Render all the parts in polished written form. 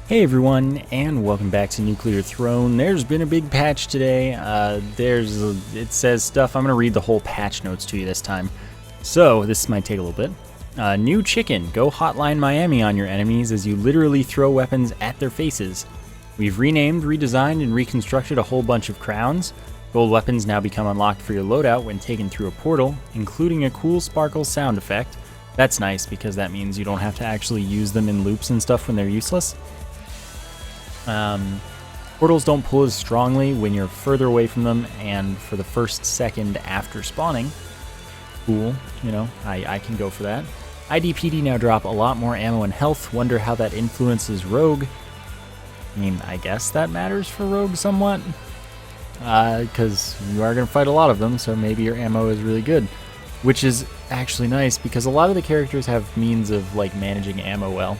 Hey everyone, and welcome back to Nuclear Throne. There's been a big patch today. It says stuff. I'm going to read the whole patch notes to you this time. So, this might take a little bit. New chicken. Go hotline Miami on your enemies as you literally throw weapons at their faces. We've renamed, redesigned, and reconstructed a whole bunch of crowns. Gold weapons now become unlocked for your loadout when taken through a portal, including a cool sparkle sound effect. That's nice because that means you don't have to actually use them in loops and stuff when they're useless. Portals don't pull as strongly when you're further away from them and for the first second after spawning. Cool, I can go for that. IDPD now drop a lot more ammo and health. Wonder how that influences Rogue. I mean, I guess that matters for Rogue somewhat. Because you are going to fight a lot of them, so maybe your ammo is really good. Which is actually nice because a lot of the characters have means of managing ammo well.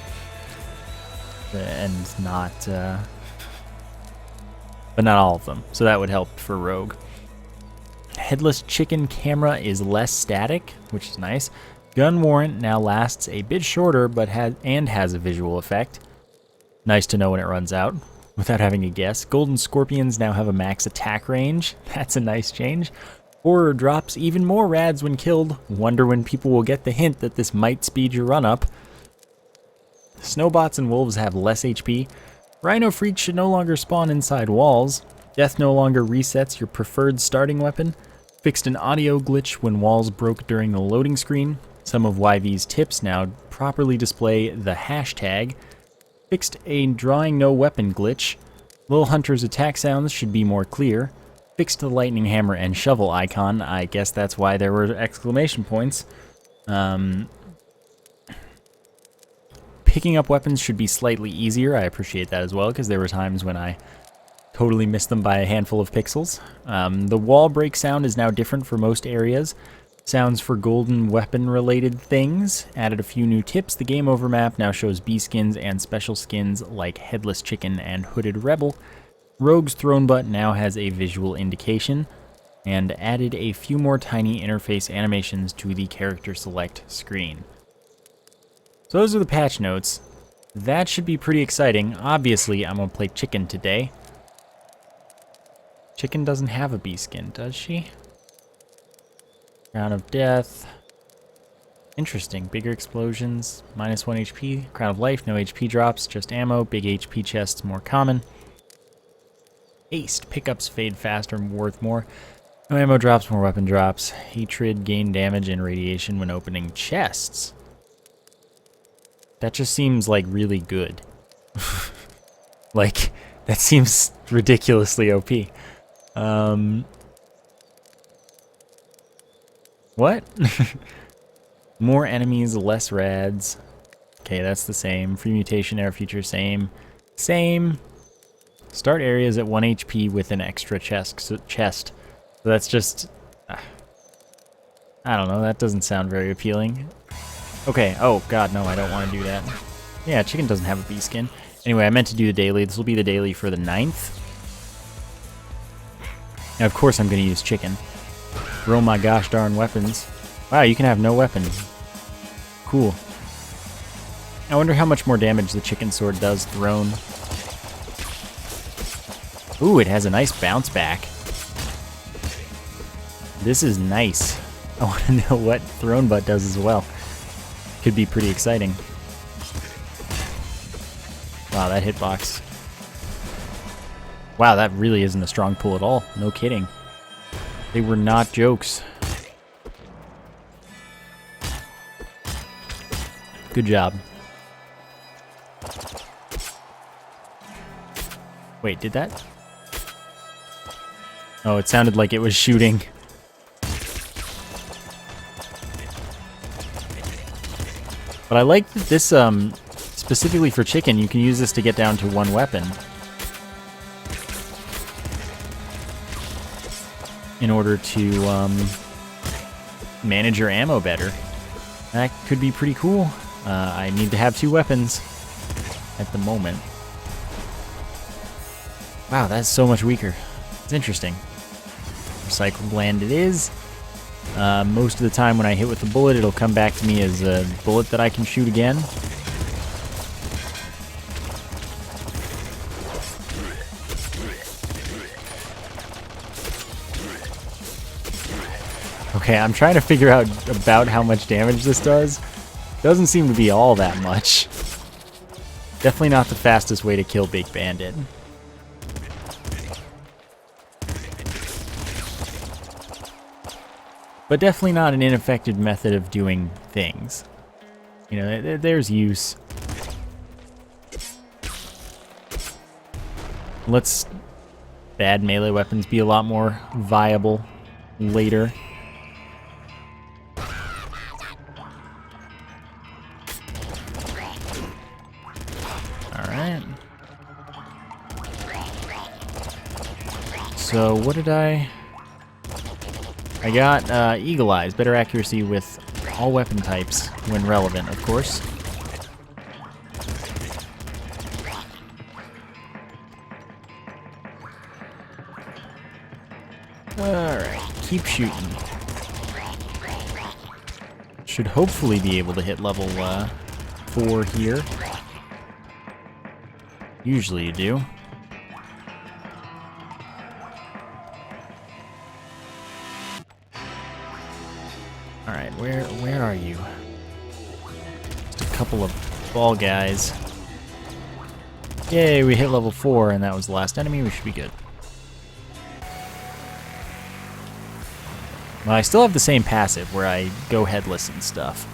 And not, but not all of them. So that would help for Rogue. Headless chicken camera is less static, which is nice. Gun warrant now lasts a bit shorter, but has a visual effect. Nice to know when it runs out, without having to guess. Golden scorpions now have a max attack range. That's a nice change. Horror drops even more rads when killed. Wonder when people will get the hint that this might speed your run up. Snowbots and wolves have less HP. Rhino freaks should no longer spawn inside walls. Death no longer resets your preferred starting weapon. Fixed an audio glitch when walls broke during the loading screen. Some of YV's tips now properly display the hashtag. Fixed a drawing no weapon glitch. Little Hunter's attack sounds should be more clear. Fixed the lightning hammer and shovel icon. I guess that's why there were exclamation points. Picking up weapons should be slightly easier. I appreciate that as well, because there were times when I totally missed them by a handful of pixels. The wall break sound is now different for most areas. Sounds for golden weapon-related things. Added a few new tips. The game over map now shows B skins and special skins like Headless Chicken and Hooded Rebel. Rogue's throne butt now has a visual indication. And added a few more tiny interface animations to the character select screen. So those are the patch notes. That should be pretty exciting. Obviously, I'm going to play Chicken today. Chicken doesn't have a bee skin, does she? Crown of Death. Interesting. Bigger explosions. -1 HP. Crown of Life. No HP drops. Just ammo. Big HP chests. More common. Haste. Pickups fade faster and worth more. No ammo drops. More weapon drops. Hatred. Gain damage and radiation when opening chests. That just seems really good. That seems ridiculously OP. What? More enemies, less rads. Okay, that's the same. Free mutation, air feature, same. Same. Start areas at 1 HP with an extra chest. So that's just... I don't know, that doesn't sound very appealing. Okay, oh god, no, I don't want to do that. Yeah, Chicken doesn't have a bee skin. Anyway, I meant to do the daily. This will be the daily for the 9th. Now, of course I'm going to use Chicken. Throw my gosh darn weapons. Wow, you can have no weapons. Cool. I wonder how much more damage the Chicken Sword does thrown. Ooh, it has a nice bounce back. This is nice. I want to know what Throne Butt does as well. Could be pretty exciting. Wow, that hitbox. Wow, that really isn't a strong pull at all. No kidding. They were not jokes. Good job. Wait, did that? Oh, it sounded like it was shooting. But I like that this, specifically for Chicken, you can use this to get down to one weapon. In order to, manage your ammo better. That could be pretty cool. I need to have 2 weapons at the moment. Wow, that's so much weaker. It's interesting. Recycle Bland it is. Most of the time when I hit with the bullet, it'll come back to me as a bullet that I can shoot again. Okay, I'm trying to figure out about how much damage this does. Doesn't seem to be all that much. Definitely not the fastest way to kill Big Bandit. But definitely not an ineffective method of doing things. You know, there's use. Let's bad melee weapons be a lot more viable later. Alright. So what did I got Eagle Eyes, better accuracy with all weapon types when relevant, of course. Alright, keep shooting. Should hopefully be able to hit level 4 here. Usually you do. Alright, where are you? Just a couple of ball guys. Yay, we hit level 4 and that was the last enemy. We should be good. Well, I still have the same passive where I go headless and stuff.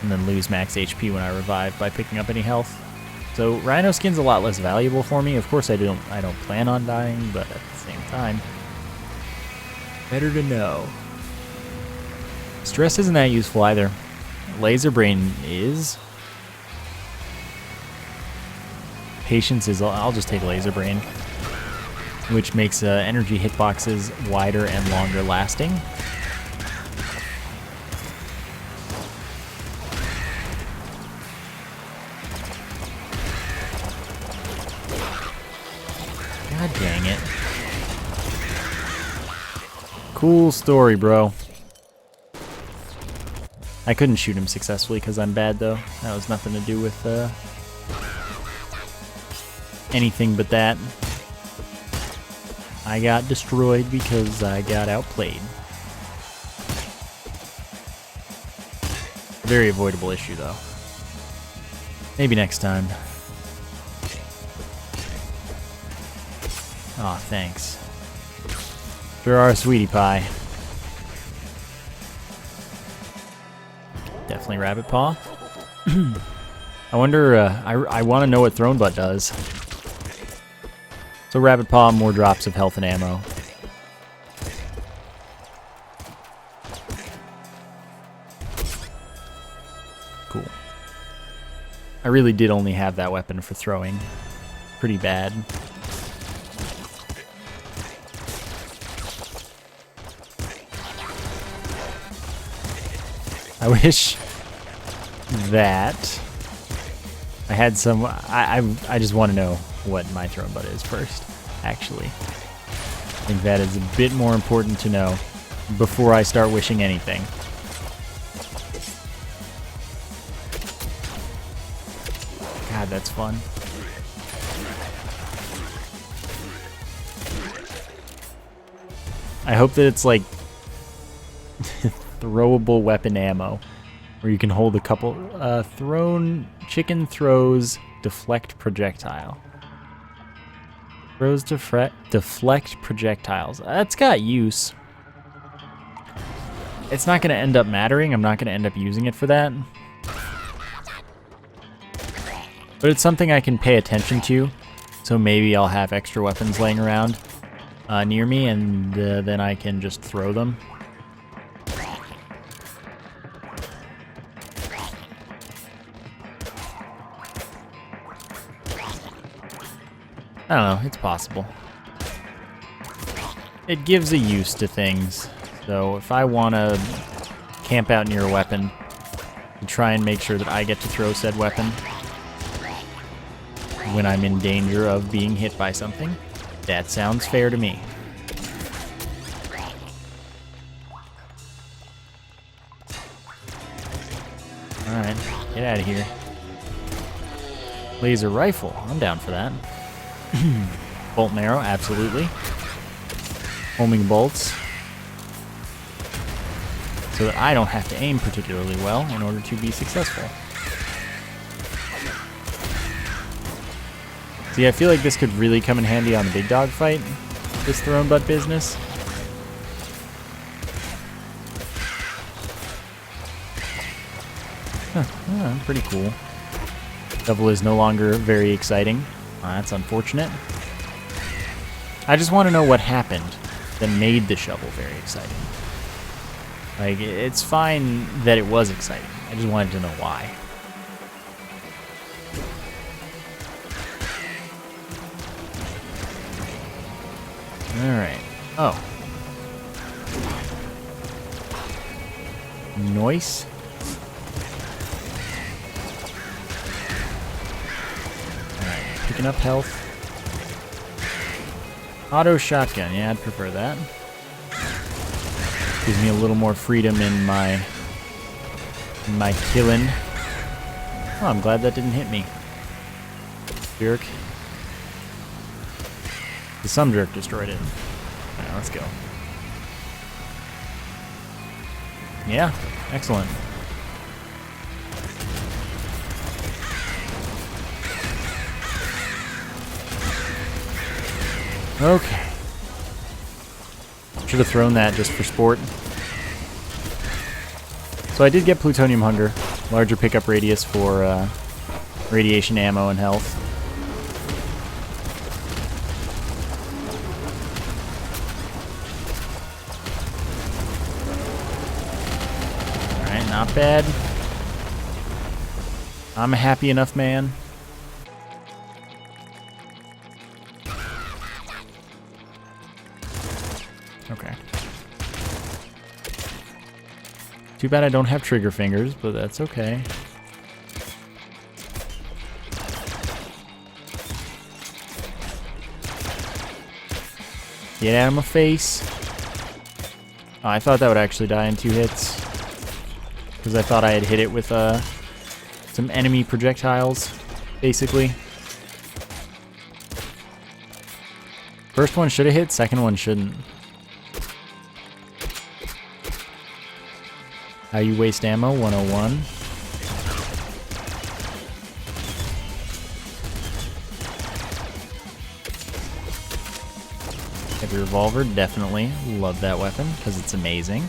And then lose max HP when I revive by picking up any health. So Rhino Skin's a lot less valuable for me. Of course I don't plan on dying, but at the same time, better to know. Stress isn't that useful either. Laser Brain is. Patience is, I'll just take Laser Brain, which makes energy hitboxes wider and longer lasting. God dang it. Cool story, bro. I couldn't shoot him successfully because I'm bad, though. That was nothing to do with anything but that. I got destroyed because I got outplayed. Very avoidable issue, though. Maybe next time. Aw, thanks. Sure are, sweetie pie. Definitely Rabbit Paw. I wonder, I want to know what Throne Butt does. So Rabbit Paw, more drops of health and ammo. Cool. I really did only have that weapon for throwing. Pretty bad. I wish that I had some. I just want to know what my Throne Butt is first, actually. I think that is a bit more important to know before I start wishing anything. God, that's fun. I hope that it's like throwable weapon ammo, where you can hold a couple. Chicken throws deflect projectile. Throws deflect projectiles. That's got use. It's not going to end up mattering. I'm not going to end up using it for that. But it's something I can pay attention to. So maybe I'll have extra weapons laying around near me, and then I can just throw them. I don't know, it's possible. It gives a use to things, so if I want to camp out near a weapon and try and make sure that I get to throw said weapon when I'm in danger of being hit by something, that sounds fair to me. Alright, get out of here. Laser rifle, I'm down for that. Bolt and arrow, absolutely. Homing bolts. so that I don't have to aim particularly well in order to be successful. See, I feel like this could really come in handy on the big dog fight, this throne butt business. Huh, pretty cool. Shovel is no longer very exciting. That's unfortunate. I just want to know what happened that made the shovel very exciting. Like, it's fine that it was exciting. I just wanted to know why. Alright. Oh. Nice. Alright, picking up health. Auto shotgun, yeah, I'd prefer that. Gives me a little more freedom in my killing. Oh, I'm glad that didn't hit me. Jerk. Some jerk destroyed it. Alright, let's go. Yeah, excellent. Okay. Should have thrown that just for sport. So I did get plutonium hunger. Larger pickup radius for radiation ammo and health. Alright, not bad. I'm a happy enough man. Okay. Too bad I don't have trigger fingers, but that's okay. Get out of my face. Oh, I thought that would actually die in 2 hits. Because I thought I had hit it with some enemy projectiles, basically. First one should have hit, second one shouldn't. How you waste ammo, 101. Heavy revolver, definitely. Love that weapon, because it's amazing.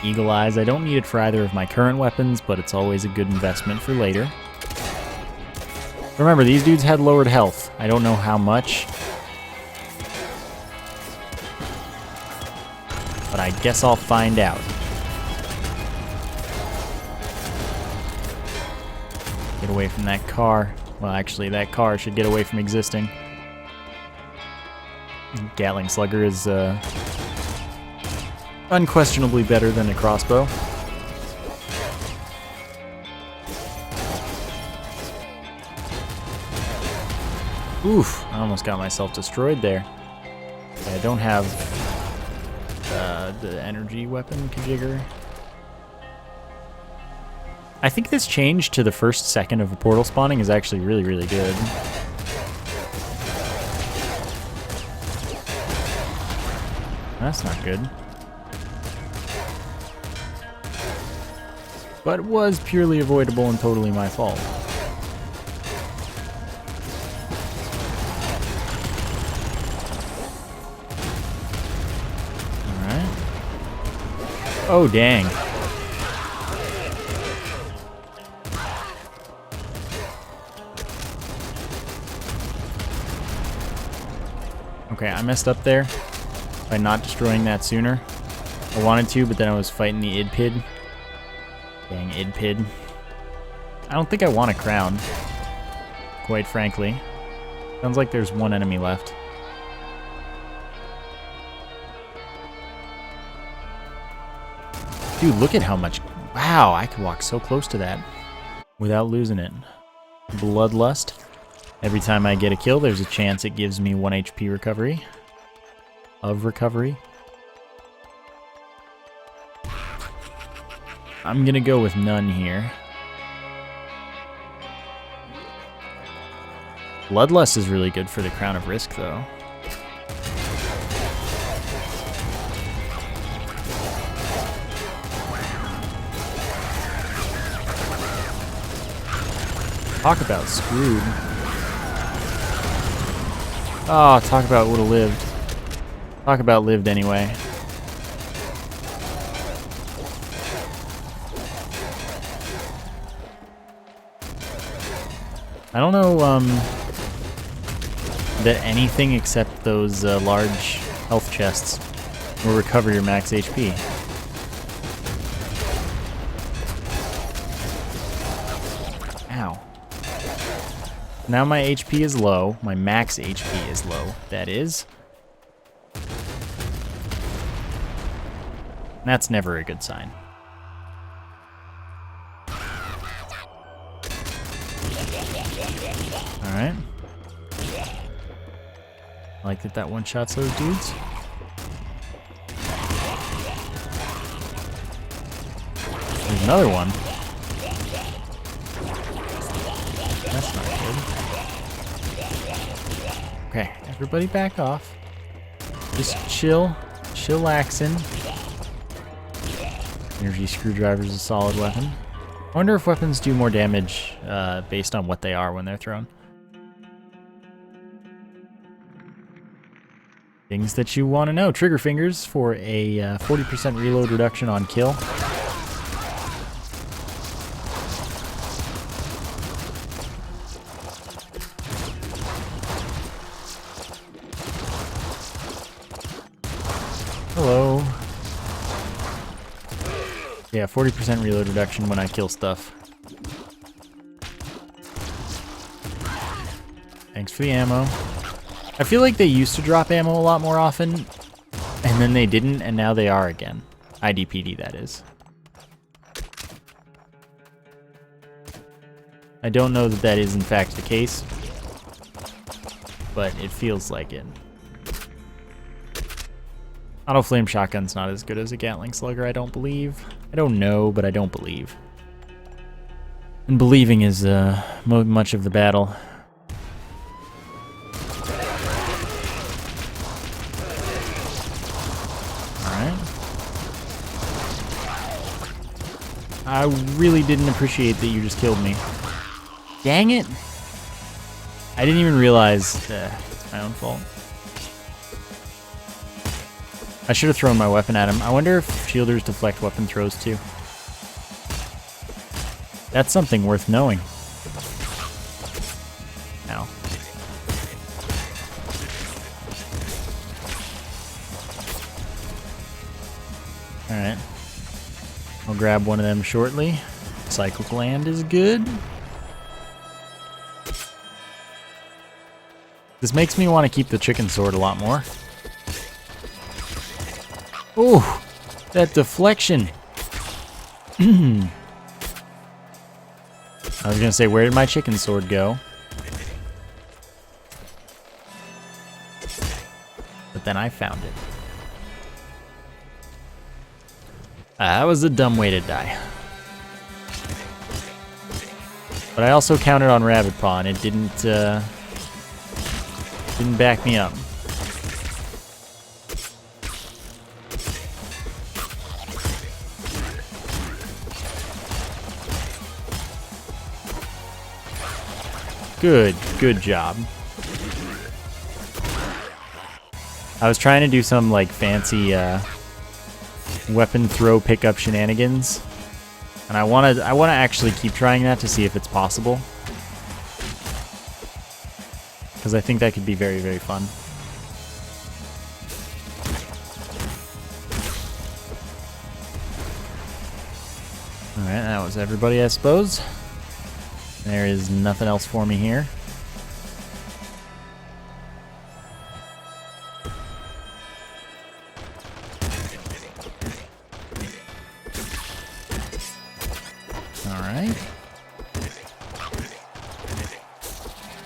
Eagle eyes, I don't need it for either of my current weapons, but it's always a good investment for later. Remember, these dudes had lowered health. I don't know how much. But I guess I'll find out. Get away from that car. Well, actually, that car should get away from existing. Gatling Slugger is unquestionably better than a crossbow. Oof, I almost got myself destroyed there. I don't have the energy weapon configure. I think this change to the first second of a portal spawning is actually really, really good. That's not good. But was purely avoidable and totally my fault. Oh, dang. Okay, I messed up there by not destroying that sooner. I wanted to, but then I was fighting the Idpid. Dang, Idpid. I don't think I want a crown, quite frankly. Sounds like there's one enemy left. Dude, look at how much... Wow, I could walk so close to that without losing it. Bloodlust. Every time I get a kill, there's a chance it gives me 1 HP recovery. Of recovery. I'm gonna go with none here. Bloodlust is really good for the Crown of Risk, though. Talk about screwed. Oh, talk about would have lived. Talk about lived anyway. I don't know that anything except those large health chests will recover your max HP. Ow. Now my HP is low. My max HP is low, that is. That's never a good sign. Alright. I like that one-shots those dudes. There's another one. That's not good. Okay, everybody back off. Just chill. Chillaxin'. Energy screwdriver is a solid weapon. I wonder if weapons do more damage based on what they are when they're thrown. Things that you want to know. Trigger fingers for a 40% reload reduction on kill. Hello. Yeah, 40% reload reduction when I kill stuff. Thanks for the ammo. I feel like they used to drop ammo a lot more often, and then they didn't, and now they are again. IDPD, that is. I don't know that that is in fact the case, but it feels like it. Auto flame shotgun's not as good as a Gatling slugger, I don't believe. I don't know, but I don't believe. And believing is much of the battle. I really didn't appreciate that you just killed me. Dang it! I didn't even realize it's my own fault. I should have thrown my weapon at him. I wonder if shielders deflect weapon throws too. That's something worth knowing. Ow. Alright. I'll grab one of them shortly. Cyclic land is good. This makes me want to keep the chicken sword a lot more. Ooh, that deflection. I was gonna say, where did my chicken sword go? But then I found it. That was a dumb way to die. But I also counted on Rabbit Paw, and it didn't back me up. Good job. I was trying to do some like fancy weapon throw pickup shenanigans, and I want to actually keep trying that to see if it's possible, because I think that could be very, very fun. All right, that was everybody, I suppose. There is nothing else for me here. Alright.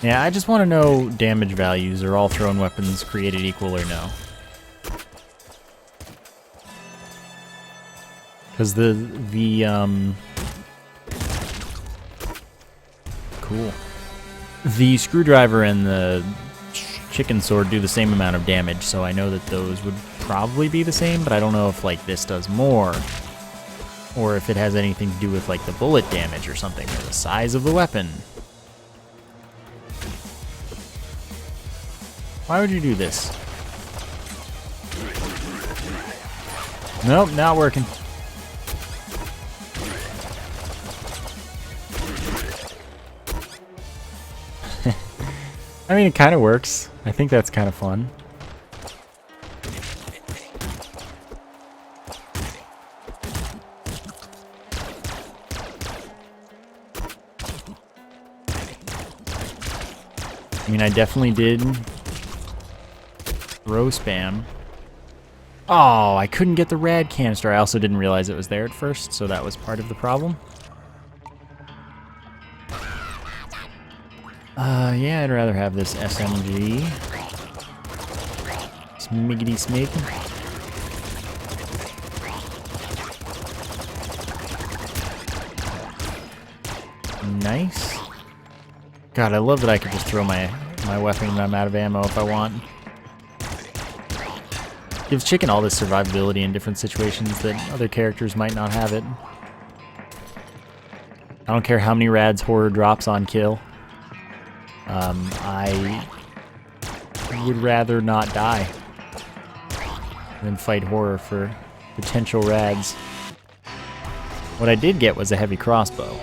Yeah, I just want to know damage values. Are all thrown weapons created equal or no? Because cool. The screwdriver and the chicken sword do the same amount of damage, so I know that those would probably be the same, but I don't know if like this does more, or if it has anything to do with like the bullet damage or something, or the size of the weapon. Why would you do this? Nope, not working. I mean, it kind of works. I think that's kind of fun. I mean, I definitely did throw spam. Oh, I couldn't get the rad canister. I also didn't realize it was there at first, so that was part of the problem. Yeah, I'd rather have this SMG. Smiggity smig. Nice. God, I love that I could just throw my weapon when I'm out of ammo if I want. Gives Chicken all this survivability in different situations that other characters might not have it. I don't care how many rads Horror drops on kill. I would rather not die than fight Horror for potential rads. What I did get was a heavy crossbow.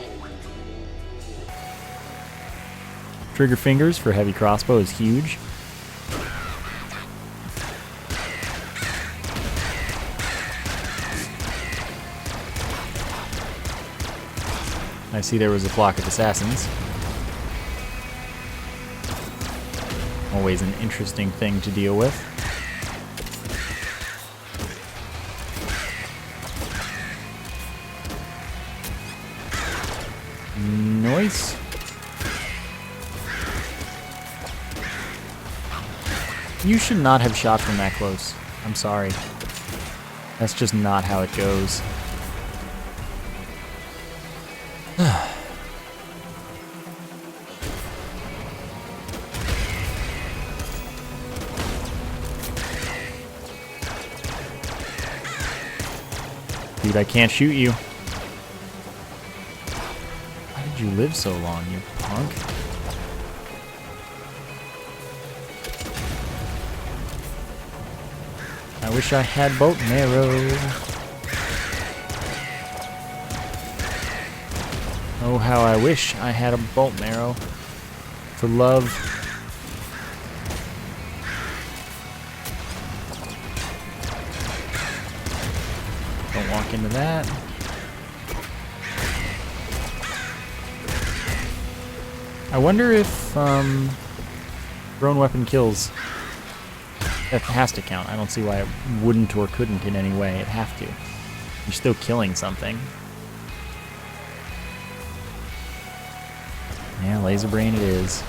Trigger fingers for heavy crossbow is huge. I see there was a flock of assassins. Always an interesting thing to deal with. Nice. You should not have shot from that close. I'm sorry. That's just not how it goes. Dude, I can't shoot you. Why did you live so long, you punk? I wish I had bolt marrow. Oh, how I wish I had a bolt marrow for love. Don't walk into that. I wonder if thrown weapon kills. That has to count. I don't see why it wouldn't or couldn't in any way. It'd have to. You're still killing something. Yeah, laser brain it is.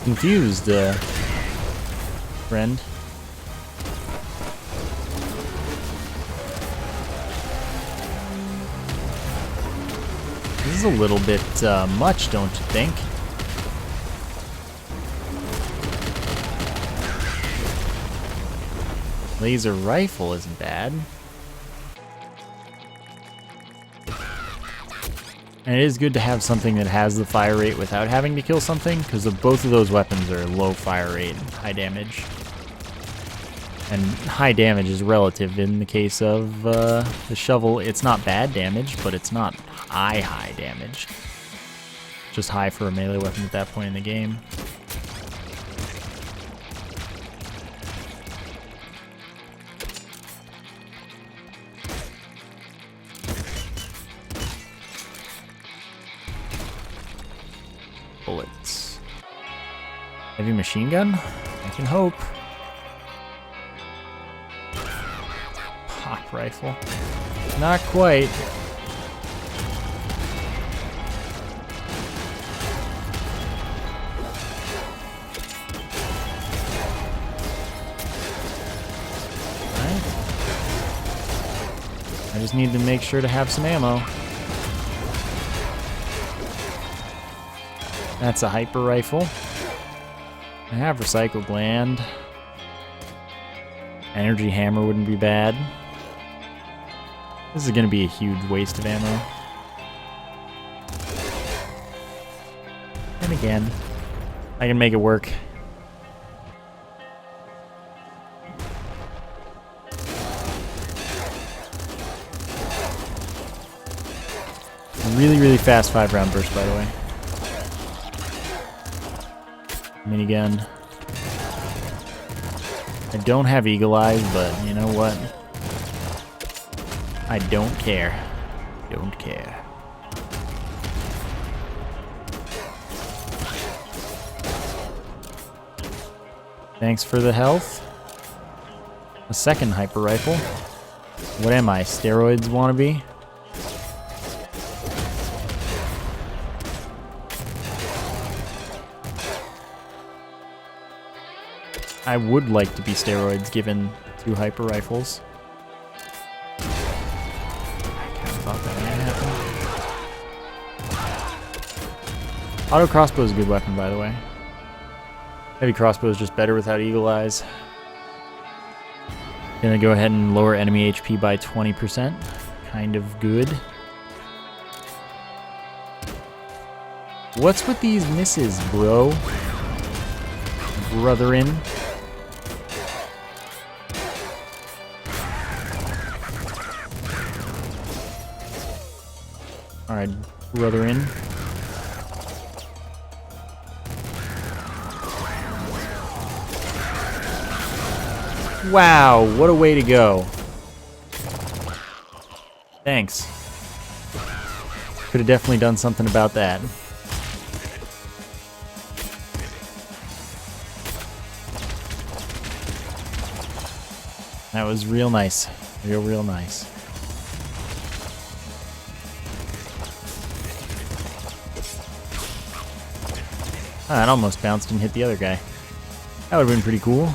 Confused, friend. This is a little bit much, don't you think? Laser rifle isn't bad. And it is good to have something that has the fire rate without having to kill something, because both of those weapons are low fire rate, high damage. And high damage is relative. In the case of the shovel, it's not bad damage, but it's not high damage. Just high for a melee weapon at that point in the game. Bullets. Heavy machine gun? I can hope. Pop rifle. Not quite. Alright. I just need to make sure to have some ammo. That's a hyper rifle. I have recycle gland. Energy hammer wouldn't be bad. This is gonna be a huge waste of ammo. And again, I can make it work. Really, really fast 5-round burst, by the way. Minigun. I don't have eagle eyes, but you know what? I don't care. Don't care. Thanks for the health. A second hyper rifle. What am I, steroids wannabe? I would like to be steroids given 2 hyper rifles. I kind of thought that might happen. Auto crossbow is a good weapon, by the way. Heavy crossbow is just better without eagle eyes. Gonna go ahead and lower enemy HP by 20%. Kind of good. What's with these misses, bro? Brotherin'. Alright, brotherin'. Wow, what a way to go. Thanks. Could have definitely done something about that. That was real nice. Real nice. Ah, it almost bounced and hit the other guy. That would have been pretty cool.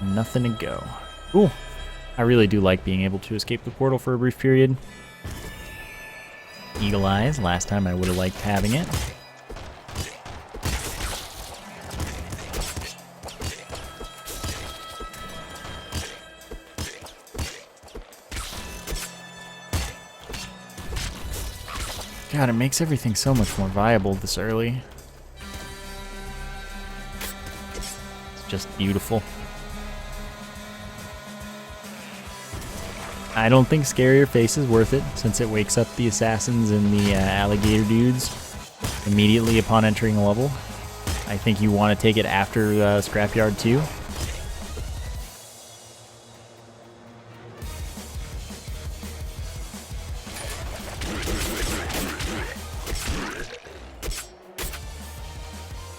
Nothing to go. Ooh, I really do like being able to escape the portal for a brief period. Eagle eyes, last time I would have liked having it. God, it makes everything so much more viable this early. It's just beautiful. I don't think Scarier Face is worth it, since it wakes up the assassins and the alligator dudes immediately upon entering a level. I think you want to take it after Scrapyard 2.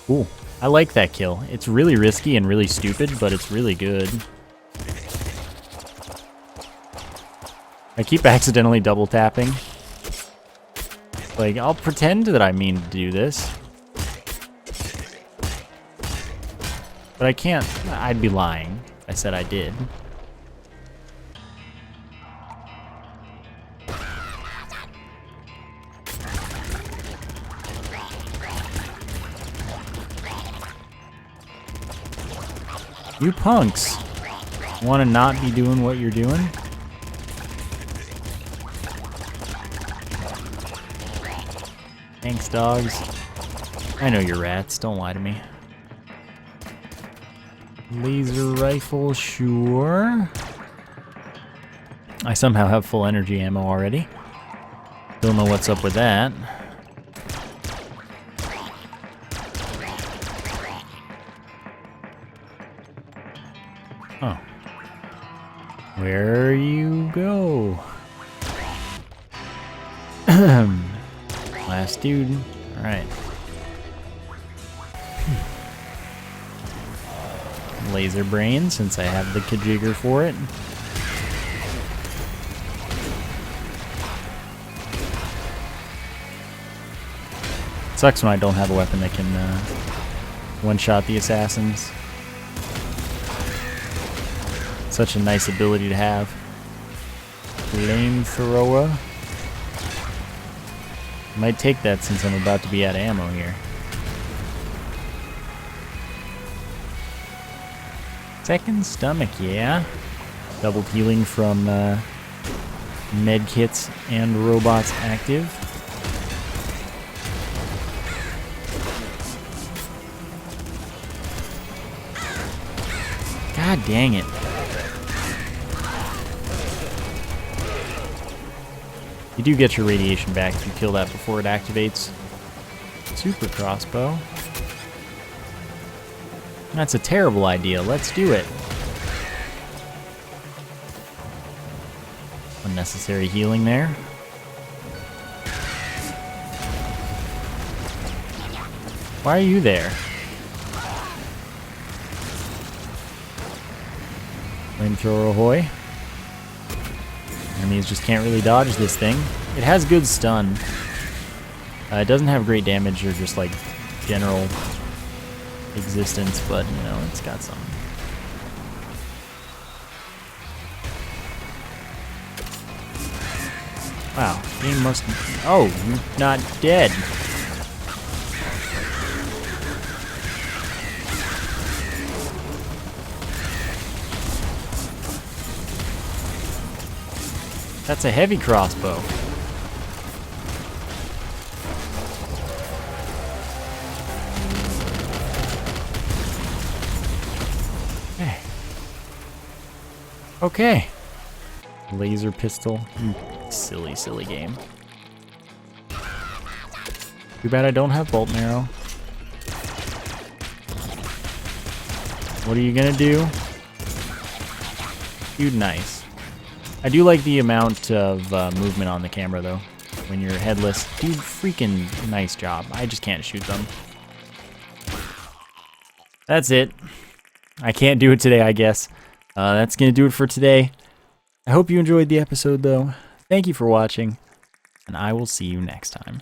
Cool. I like that kill. It's really risky and really stupid, but it's really good. I keep accidentally double tapping. Like, I'll pretend that I mean to do this. But I can't. I'd be lying if I said I did. You punks want to not be doing what you're doing? Thanks, dogs. I know you're rats, don't lie to me. Laser rifle, sure. I somehow have full energy ammo already. Don't know what's up with that. Oh. Where you go? Last dude. Alright. Laser brain, since I have the Kajigger for it. Sucks when I don't have a weapon that can one-shot the assassins. Such a nice ability to have. Flamethrower. Might take that since I'm about to be out of ammo here. Second stomach, yeah. Double healing from medkits and robots active. God dang it. You do get your radiation back if you kill that before it activates. Super crossbow. That's a terrible idea. Let's do it. Unnecessary healing there. Why are you there? Flamethrower ahoy. Enemies just can't really dodge this thing. It has good stun. It doesn't have great damage or just like general existence, but you know, it's got some. Wow, game must. Oh, you're not dead. That's a heavy crossbow. Okay. Okay. Laser pistol. Silly, silly game. Too bad I don't have bolt and arrow. What are you gonna do? Dude, nice. I do like the amount of movement on the camera, though. When you're headless. Dude, freaking nice job. I just can't shoot them. That's it. I can't do it today, I guess. That's gonna do it for today. I hope you enjoyed the episode, though. Thank you for watching, and I will see you next time.